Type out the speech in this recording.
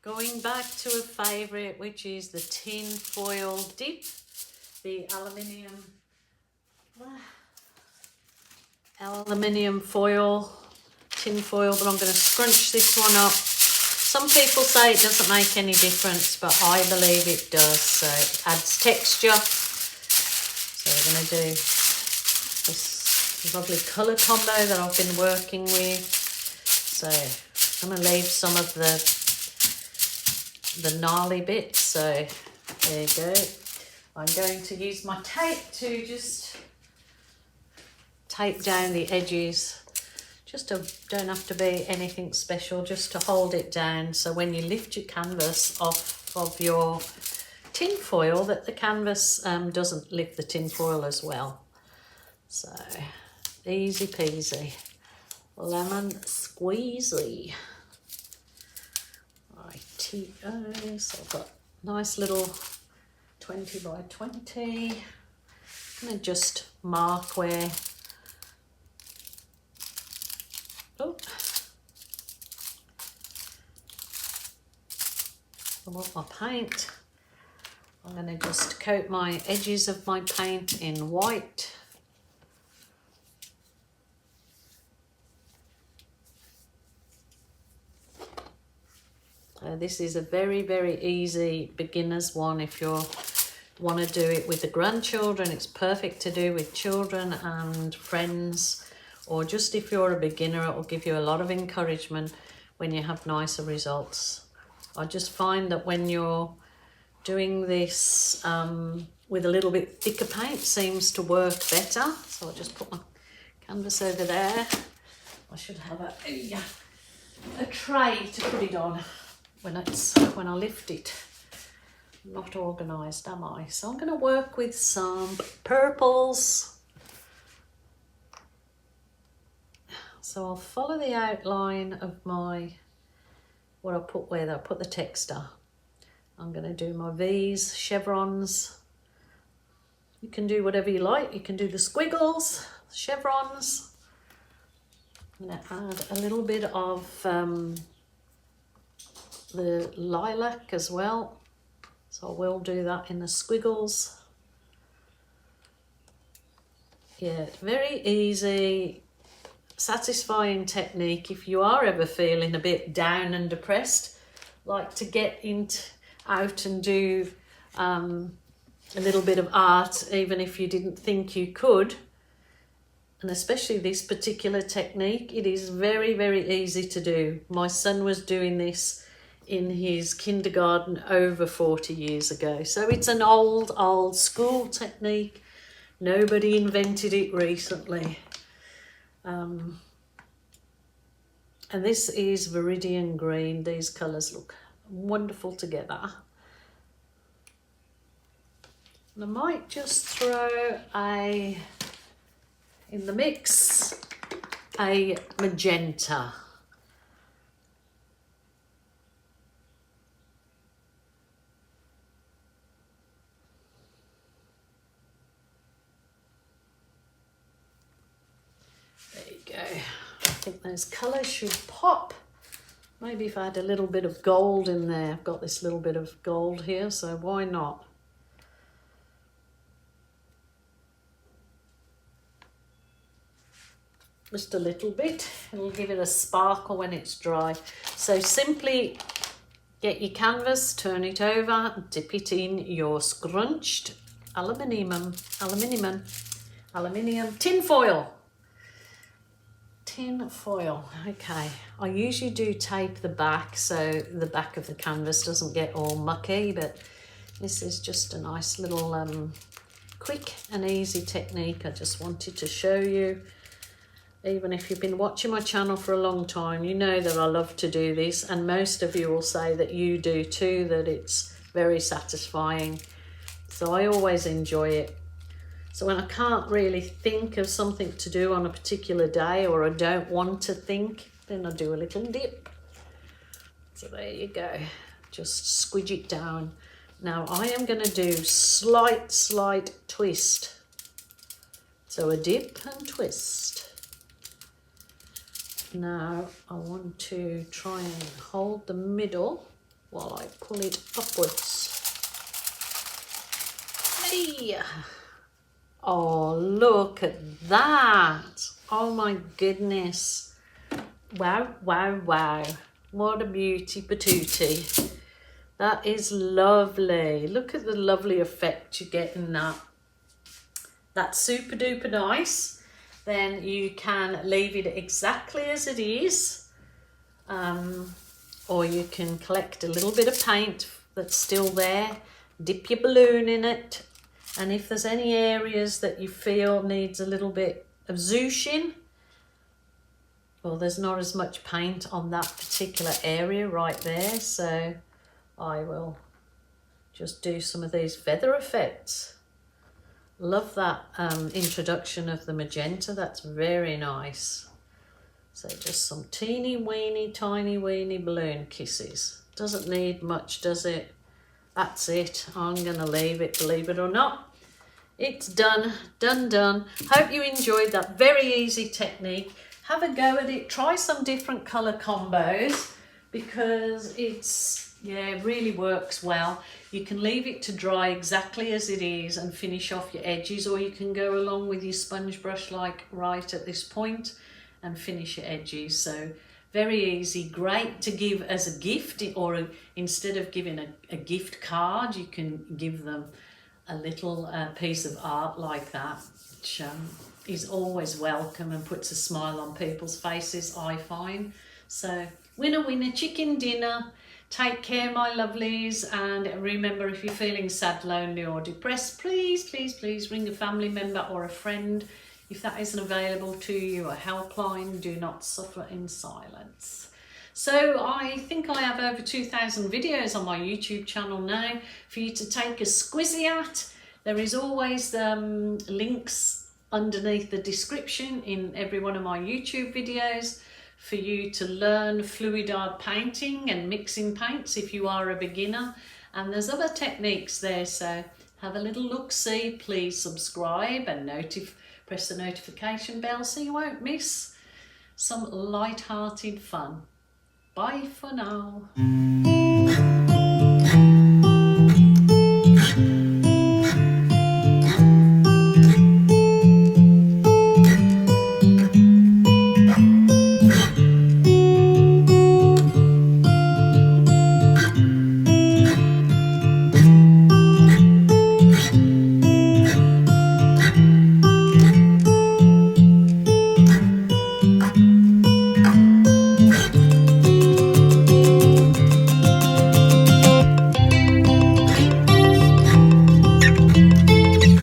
Going back to a favourite, which is the tin foil dip, the aluminium foil, tin foil, but I'm going to scrunch this one up. Some people say it doesn't make any difference, but I believe it does. So it adds texture. So we're going to do this lovely colour combo that I've been working with. So I'm going to leave some of the gnarly bits. So there you go. I'm going to use my tape to just tape down the edges. Just don't have to be anything special, just to hold it down, so when you lift your canvas off of your tin foil, that the canvas doesn't lift the tin foil as well. So easy peasy, lemon squeezy. Righty-o, so I've got nice little 20 by 20. I'm gonna just mark where. Oh, I want my paint. I'm going to just coat my edges of my paint in white. This is a very, very easy beginner's one. If you want to do it with the grandchildren, it's perfect to do with children and friends. Or just if you're a beginner, it will give you a lot of encouragement when you have nicer results. I just find that when you're doing this with a little bit thicker paint, seems to work better. So I'll just put my canvas over there. I should have a tray to put it on when I lift it. I'm not organised, am I? So I'm going to work with some purples. So I'll follow the outline of what I put where I put the texture. I'm going to do my V's, chevrons. You can do whatever you like. You can do the squiggles, chevrons. I'm going to add a little bit of the lilac as well. So I will do that in the squiggles. Yeah, very easy, satisfying technique if you are ever feeling a bit down and depressed, like to get out and do a little bit of art, even if you didn't think you could. And especially this particular technique, it is very, very easy to do. My son was doing this in his kindergarten over 40 years ago. So it's an old school technique. Nobody invented it recently. And this is Viridian Green. These colours look wonderful together. And I might just throw in the mix, a magenta. I think those colours should pop. Maybe if I had a little bit of gold in there. I've got this little bit of gold here, so why not? Just a little bit. It'll give it a sparkle when it's dry. So simply get your canvas, turn it over, dip it in your scrunched aluminium tin foil. Tin foil. Okay, I usually do tape the back so the back of the canvas doesn't get all mucky, but this is just a nice little quick and easy technique I just wanted to show you. Even if you've been watching my channel for a long time, you know that I love to do this, and most of you will say that you do too, that it's very satisfying. So I always enjoy it. So when I can't really think of something to do on a particular day, or I don't want to think, then I do a little dip. So there you go. Just squidge it down. Now I am going to do slight twist. So a dip and twist. Now I want to try and hold the middle while I pull it upwards. Hey! Oh, look at that. Oh my goodness. Wow, wow, wow. What a beauty patootie. That is lovely. Look at the lovely effect you get in that. That's super duper nice. Then you can leave it exactly as it is. Or you can collect a little bit of paint that's still there, dip your balloon in it, and if there's any areas that you feel needs a little bit of zooshing, well, there's not as much paint on that particular area right there, so I will just do some of these feather effects. Love that introduction of the magenta. That's very nice. So just some teeny weeny tiny weeny balloon kisses. Doesn't need much, does it? That's it. I'm gonna leave it, believe it or not. It's done, done. Hope you enjoyed that very easy technique. Have a go at it. Try some different color combos because it really works well. You can leave it to dry exactly as it is and finish off your edges, or you can go along with your sponge brush like right at this point and finish your edges. So very easy, great to give as a gift, or instead of giving a gift card, you can give them a little piece of art like that, which is always welcome and puts a smile on people's faces, I find. So winner winner chicken dinner. Take care, my lovelies, and remember, if you're feeling sad, lonely or depressed, please ring a family member or a friend. If that isn't available to you, a helpline. Do not suffer in silence. So I think I have over 2,000 videos on my YouTube channel now for you to take a squizzy at. There is always links underneath the description in every one of my YouTube videos for you to learn fluid art painting and mixing paints if you are a beginner. And there's other techniques there, so have a little look-see. Please subscribe and press the notification bell so you won't miss some light-hearted fun. Bye for now.